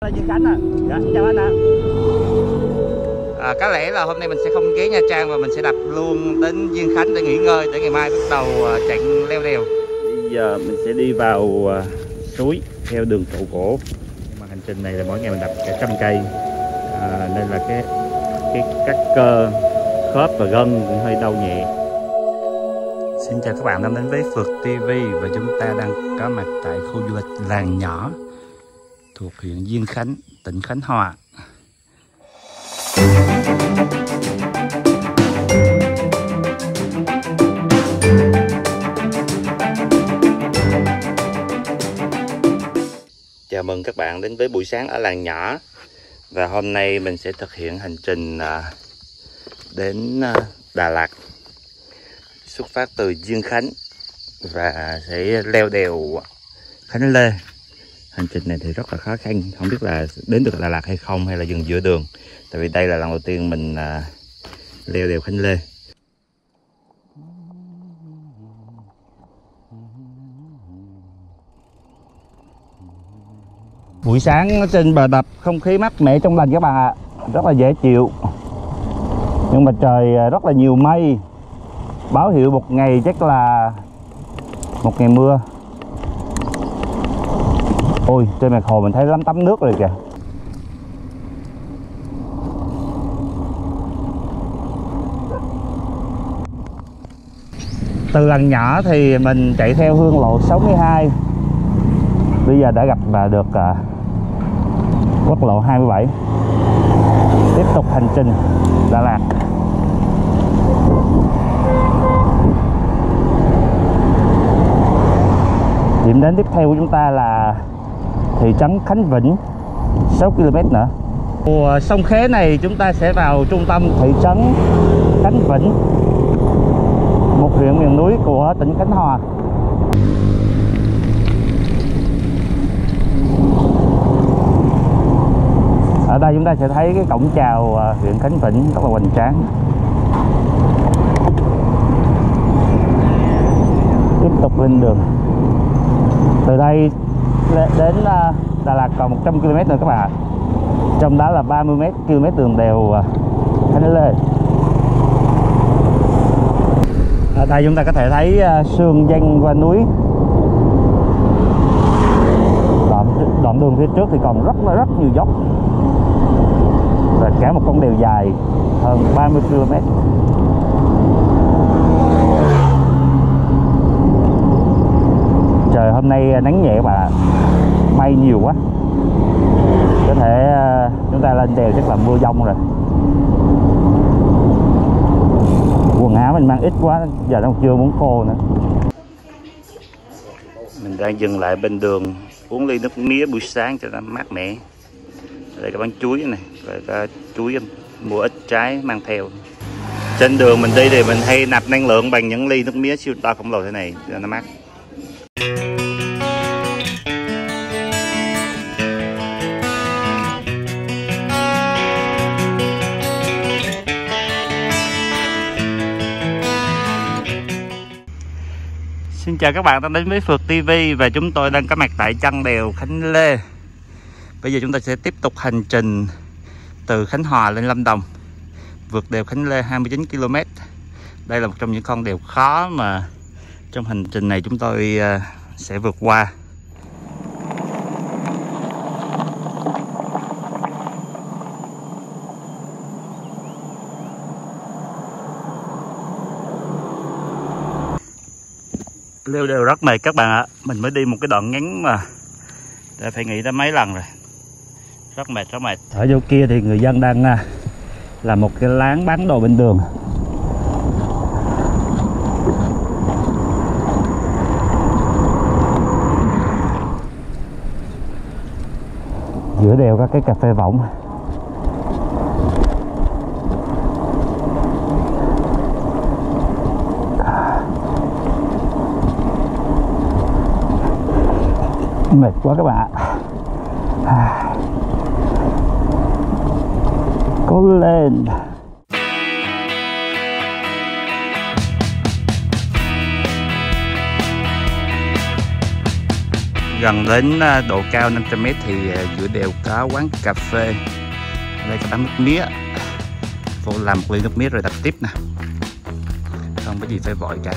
tên Duy Khánh à. Dạ, chào anh ạ. Có lẽ là hôm nay mình sẽ không ghé Nha Trang và mình sẽ đạp luôn đến Diên Khánh để nghỉ ngơi, để ngày mai bắt đầu chặng leo đèo. Bây giờ mình sẽ đi vào suối theo đường trụ gỗ. Nhưng mà hành trình này là mỗi ngày mình đạp cả 100 cây, nên là các cơ khớp và gân cũng hơi đau nhẹ. Xin chào các bạn đang đến với Phượt TV và chúng ta đang có mặt tại khu du lịch Làng Nhỏ thuộc huyện Diên Khánh, tỉnh Khánh Hòa. Chào mừng các bạn đến với buổi sáng ở Làng Nhỏ. Và hôm nay mình sẽ thực hiện hành trình đến Đà Lạt, xuất phát từ Diên Khánh và sẽ leo đèo Khánh Lê. Hành trình này thì rất là khó khăn, không biết là đến được Đà Lạt hay không, hay là dừng giữa đường. Tại vì đây là lần đầu tiên mình leo đèo Khánh Lê. Buổi sáng trên bờ đập không khí mát mẻ trong lành các bạn ạ, rất là dễ chịu. Nhưng mà trời rất là nhiều mây, báo hiệu một ngày chắc là một ngày mưa. Ôi, trên mặt hồ mình thấy lắm tắm nước rồi kìa. Từ Làng Nhỏ thì mình chạy theo hương lộ 62. Bây giờ đã gặp và được quốc lộ 27. Tiếp tục hành trình Đà Lạt. Điểm đến tiếp theo của chúng ta là thị trấn Khánh Vĩnh, 6 km nữa. Sông Khế này chúng ta sẽ vào trung tâm thị trấn Khánh Vĩnh, một huyện miền núi của tỉnh Khánh Hòa. Ở đây chúng ta sẽ thấy cái cổng chào huyện Khánh Vĩnh rất là hoành tráng. Tiếp tục lên đường. Từ đây đến Đà Lạt còn 100 km nữa các bạn. Trong đó là 30 km đường đèo Khánh Lê. Ở đây chúng ta có thể thấy sương dâng qua núi. Đoạn đường phía trước thì còn rất nhiều dốc. Và cả một con đèo dài hơn 30 km. Trời hôm nay nắng nhẹ và mây nhiều quá, có thể chúng ta lên đèo chắc là mưa dông rồi. Quần áo mình mang ít quá, giờ nó chưa muốn khô nữa. Mình đang dừng lại bên đường uống ly nước mía buổi sáng cho nó mát mẻ. Đây có bán chuối này, rồi có chuối mua ít trái mang theo. Trên đường mình đi thì mình hay nạp năng lượng bằng những ly nước mía siêu to khổng lồ thế này cho nó mát. Xin chào các bạn đang đến với Phượt TV và chúng tôi đang có mặt tại chân đèo Khánh Lê. Bây giờ chúng ta sẽ tiếp tục hành trình từ Khánh Hòa lên Lâm Đồng, vượt đèo Khánh Lê 29 km. Đây là một trong những con đèo khó mà trong hành trình này chúng tôi sẽ vượt qua. Leo đèo rất mệt các bạn ạ. Mình mới đi một cái đoạn ngắn mà đã phải nghỉ tới mấy lần rồi. Rất mệt, rất mệt. Ở chỗ kia thì người dân đang làm một cái láng bán đồ bên đường. Giữa đèo có cái cà phê võng. Mệt quá các bạn ạ. Cố lên. Gần đến độ cao 500m thì giữa đèo có quán cà phê. Ở đây có bán nước mía. Vô làm một ly nước mía rồi đập tiếp nè. Không có gì phải vội cả.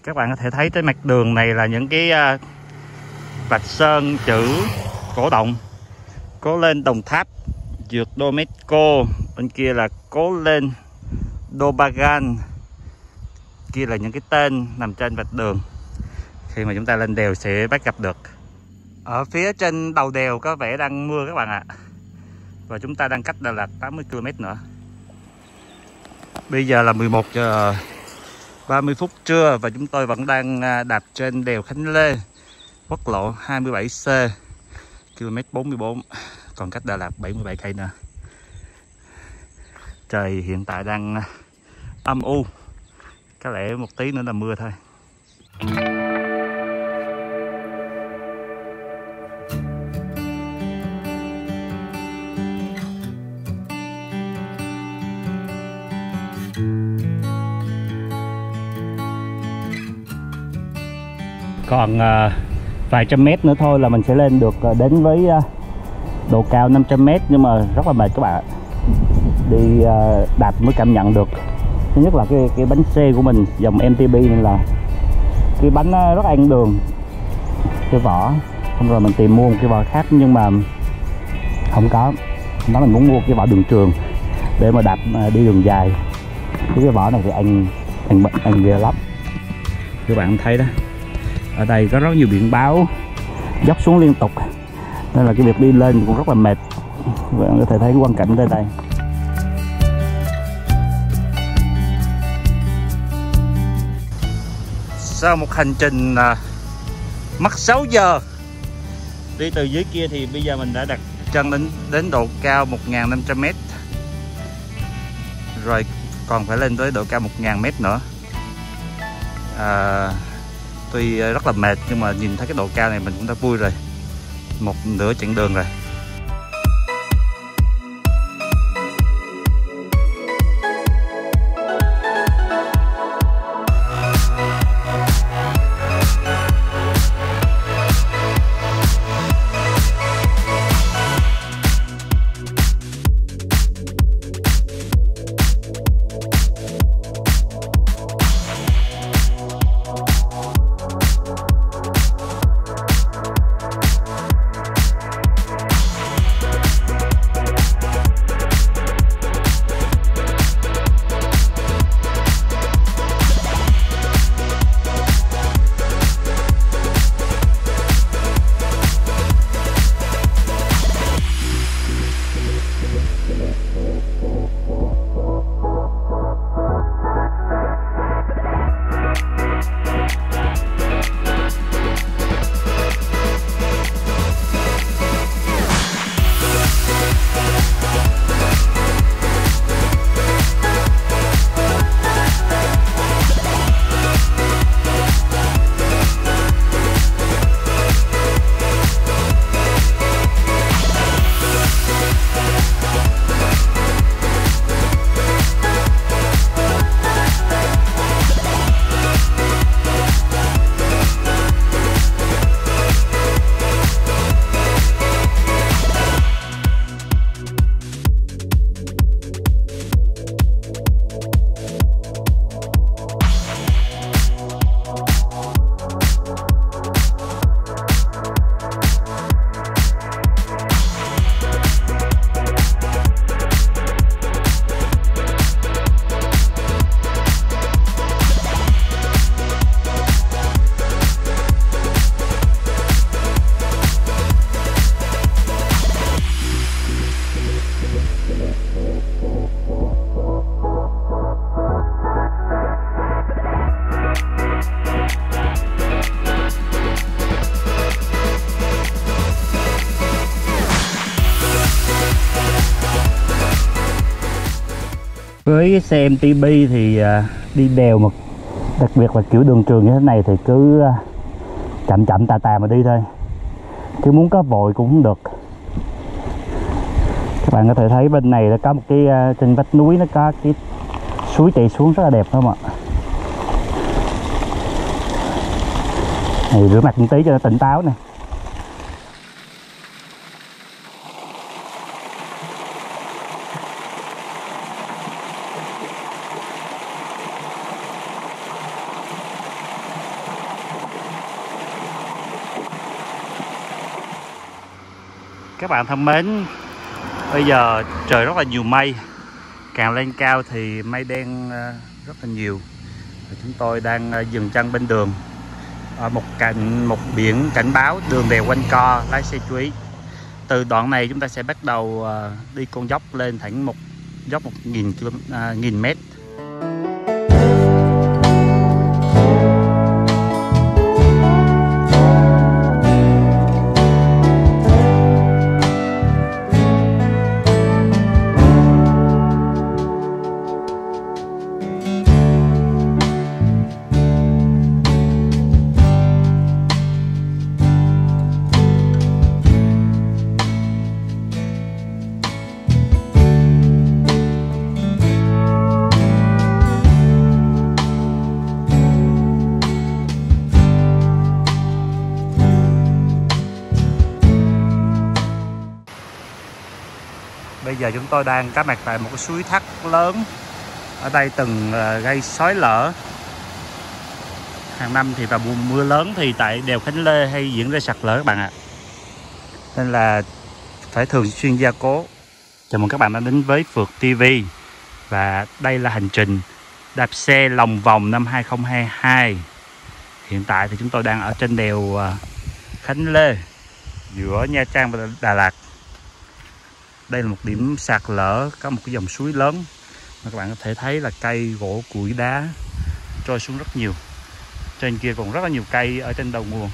Các bạn có thể thấy trên mặt đường này là những cái vạch sơn chữ cổ động. Cố lên Đồng Tháp, vượt Domeco, bên kia là cố lên Dobagan. Kia là những cái tên nằm trên vạch đường. Khi mà chúng ta lên đèo sẽ bắt gặp được. Ở phía trên đầu đèo có vẻ đang mưa các bạn ạ. Và chúng ta đang cách Đà Lạt 80 km nữa. Bây giờ là 11 giờ 30 phút trưa và chúng tôi vẫn đang đạp trên đèo Khánh Lê, quốc lộ 27C, km 44, còn cách Đà Lạt 77 cây nữa. Trời hiện tại đang âm u, có lẽ một tí nữa là mưa thôi. Còn vài trăm mét nữa thôi là mình sẽ lên được đến với độ cao 500m, nhưng mà rất là mệt các bạn. Đi đạp mới cảm nhận được. Thứ nhất là cái bánh xe của mình dòng MTB nên là cái bánh rất ăn đường, cái vỏ. Xong rồi mình tìm mua một cái vỏ khác nhưng mà không có. Đó mình muốn mua cái vỏ đường trường để mà đạp đi đường dài. Cái vỏ này thì ăn ghê lắm. Các bạn thấy đó, ở đây có rất nhiều biển báo dốc xuống liên tục nên là cái việc đi lên cũng rất là mệt. Các bạn có thể thấy quang cảnh ở đây. Sau một hành trình mất 6 giờ đi từ dưới kia thì bây giờ mình đã đặt chân đến độ cao 1500m rồi, còn phải lên tới độ cao 1000m nữa. Tuy rất là mệt nhưng mà nhìn thấy cái độ cao này mình cũng đã vui rồi. Một nửa chặng đường rồi. Với xe MTB thì đi đèo mà đặc biệt là kiểu đường trường như thế này thì cứ chậm chậm tà tà mà đi thôi, chứ muốn có vội cũng không được. Các bạn có thể thấy bên này nó có một cái trên vách núi nó có cái suối chảy xuống rất là đẹp không ạ. Này, rửa mặt một tí cho nó tỉnh táo nè. Các bạn thân mến, bây giờ trời rất là nhiều mây, càng lên cao thì mây đen rất là nhiều. Chúng tôi đang dừng chân bên đường ở một biển cảnh báo đường đèo quanh co, lái xe chú ý. Từ đoạn này chúng ta sẽ bắt đầu đi con dốc lên thẳng một dốc 1000 mét. Bây giờ chúng tôi đang có mặt tại một cái suối thác lớn. Ở đây từng gây xói lở. Hàng năm thì vào mùa mưa lớn thì tại đèo Khánh Lê hay diễn ra sạt lở các bạn ạ. Nên là phải thường xuyên gia cố. Chào mừng các bạn đã đến với Phượt TV. Và đây là hành trình đạp xe lòng vòng năm 2022. Hiện tại thì chúng tôi đang ở trên đèo Khánh Lê, giữa Nha Trang và Đà Lạt. Đây là một điểm sạt lở, có một cái dòng suối lớn. Các bạn có thể thấy là cây gỗ, củi đá trôi xuống rất nhiều. Trên kia còn rất là nhiều cây ở trên đầu nguồn.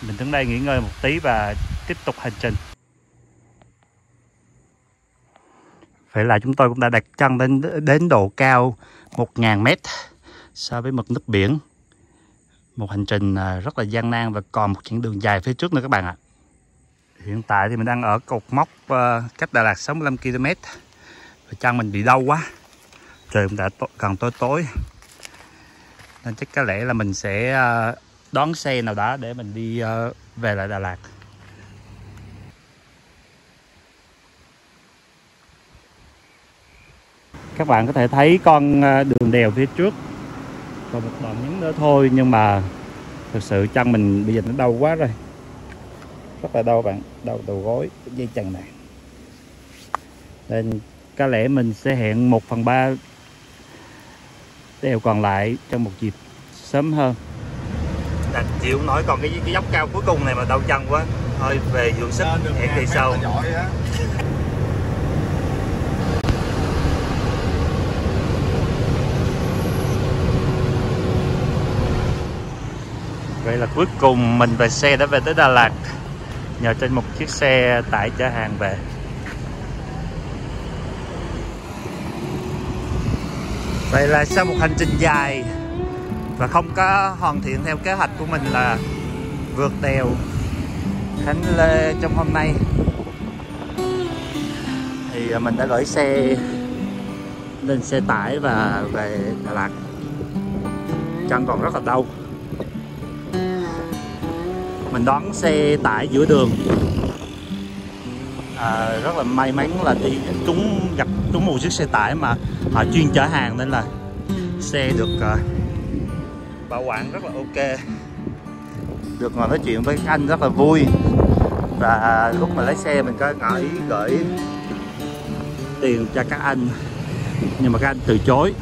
Mình đứng đây nghỉ ngơi một tí và tiếp tục hành trình. Vậy là chúng tôi cũng đã đặt chân đến độ cao 1000 mét so với mực nước biển. Một hành trình rất là gian nan và còn một chặng đường dài phía trước nữa các bạn ạ. Hiện tại thì mình đang ở cột mốc cách Đà Lạt 65 km. Và chân mình bị đau quá. Trời cũng đã gần tối. Nên chắc có lẽ là mình sẽ đón xe nào đó để mình đi về lại Đà Lạt. Các bạn có thể thấy con đường đèo phía trước. Còn một đoạn nhấn nữa thôi, nhưng mà thực sự chân mình bây giờ nó đau quá rồi. Rất là đau bạn, đau đầu gối, dây chằng này. Nên có lẽ mình sẽ hẹn 1/3 đèo còn lại trong một dịp sớm hơn. Đành chịu không nổi, còn cái dốc cao cuối cùng này mà đau chân quá. Thôi về dưỡng sức, hẹn kỳ sau. Vậy là cuối cùng mình và xe đã về tới Đà Lạt nhờ trên một chiếc xe tải chở hàng về. Vậy là sau một hành trình dài và không có hoàn thiện theo kế hoạch của mình là vượt đèo Khánh Lê trong hôm nay, thì mình đã gửi xe lên xe tải và về Đà Lạt. Chân còn rất là đau. Mình đón xe tải giữa đường, rất là may mắn là gặp trúng một chiếc xe tải mà họ chuyên chở hàng, nên là xe được bảo quản rất là ok. Được ngồi nói chuyện với các anh rất là vui. Và lúc mà lái xe mình có ngỏ ý gửi tiền cho các anh, nhưng mà các anh từ chối.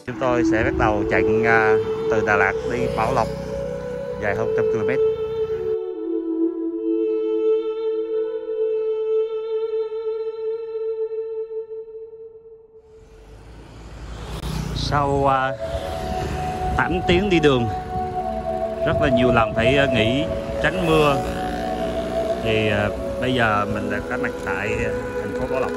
Chúng tôi sẽ bắt đầu chặng từ Đà Lạt đi Bảo Lộc, dài hơn 100 km. Sau 8 tiếng đi đường, rất là nhiều lần phải nghỉ tránh mưa, thì bây giờ mình đã có mặt tại thành phố Bảo Lộc.